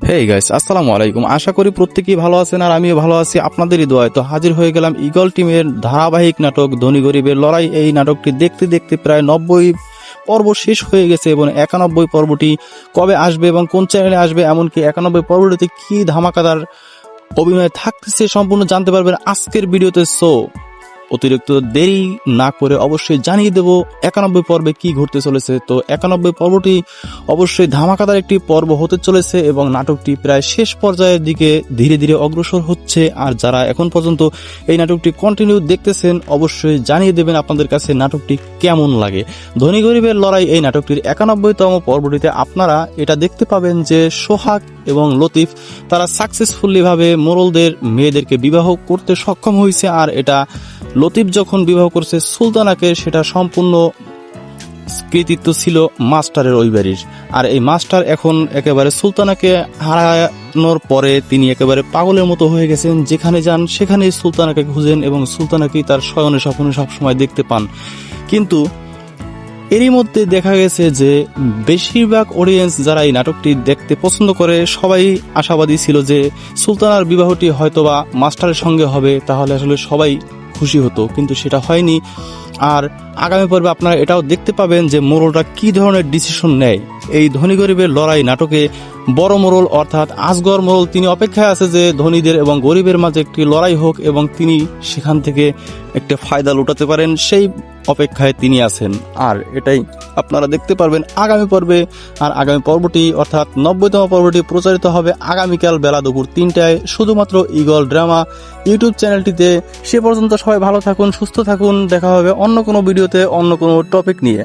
Hey guys, আসসালামু আলাইকুম। আশা করি প্রত্যেকেই ভালো আছেন আর আমিও ভালো আছি আপনাদেরই দোয়ায়। তো হাজির হয়ে গেলাম ঈগল টিমের ধারাবাহিক নাটক ধনী গরিবের লড়াই। এই নাটকটি দেখতে দেখতে প্রায় 90 পর্ব শেষ হয়ে গেছে এবং 91 পর্বটি কবে আসবে এবং কোন চ্যানেলে আসবে, এমনকি 91 পর্বটিতে কি ধামাকাদার অভিনয় থাকতেছে সম্পূর্ণ জানতে পারবেন আজকের ভিডিওতে। সো অতিরিক্ত দেরি না করে অবশ্যই জানিয়ে দেব 91 পর্বে কি ঘটতে চলেছে। তো 91 পর্বটি অবশ্যই ধামাকাদার একটি পর্ব হতে চলেছে এবং নাটকটি প্রায় শেষ পর্যায়ের দিকে ধীরে ধীরে অগ্রসর হচ্ছে। আর যারা এখন পর্যন্ত এই নাটকটি কন্টিনিউ দেখতেছেন অবশ্যই জানিয়ে দেবেন আপনাদের কাছে নাটকটি কেমন লাগে। ধনী গরিবের লড়াই এই নাটকটির 91তম পর্বটিতে আপনারা এটা দেখতে পাবেন যে সোহাগ এবং লতিফ তারা সাকসেসফুলি ভাবে মোরলদের মেয়েদেরকে বিবাহ করতে সক্ষম হয়েছে। আর এটা লতিফ যখন বিবাহ করছে সুলতানাকে, সেটা সম্পূর্ণ কৃতিত্ব ছিল মাস্টারের ওই বাড়ির। আর এই মাস্টার এখন একেবারে সুলতানাকে হারানোর পরে তিনি একেবারে পাগলের মতো হয়ে গেছেন, যেখানে যান সেখানেই সুলতানাকে খুঁজেন এবং সুলতানাকেই তার শয়নে স্বপ্নে সবসময় দেখতে পান। কিন্তু এরই মধ্যে দেখা গেছে যে বেশিরভাগ অডিয়েন্স যারা এই নাটকটি দেখতে পছন্দ করে সবাই আশাবাদী ছিল যে সুলতানার বিবাহটি হয়তোবা মাস্টারের সঙ্গে হবে, তাহলে আসলে সবাই খুশি হতো, কিন্তু সেটা হয়নি। আর আগামী পর্বে আপনারা এটাও দেখতে পাবেন যে মোরলটা কি ধরনের ডিসিশন নেয়। এই ধনী গরিবের লড়াই নাটকে বড় মোরল অর্থাৎ আসগর মোরল তিনি অপেক্ষায় আছে যে ধনীদের এবং গরিবের মাঝে একটি লড়াই হোক এবং তিনি সেখান থেকে একটা ফায়দা লুটাতে পারেন, সেই অপেক্ষায় তিনি আছেন। আর এটাই আপনারা দেখতে পারবেন আগামী পর্বে। আর আগামী পর্বটি অর্থাৎ 90তম পর্বটি প্রচারিত হবে আগামীকাল বেলা দুপুর 3টায় শুধুমাত্র ঈগল ড্রামা ইউটিউব চ্যানেলটিতে। সে পর্যন্ত সবাই ভালো থাকুন, সুস্থ থাকুন। দেখা হবে অন্য কোনো ভিডিওতে অন্য কোনো টপিক নিয়ে।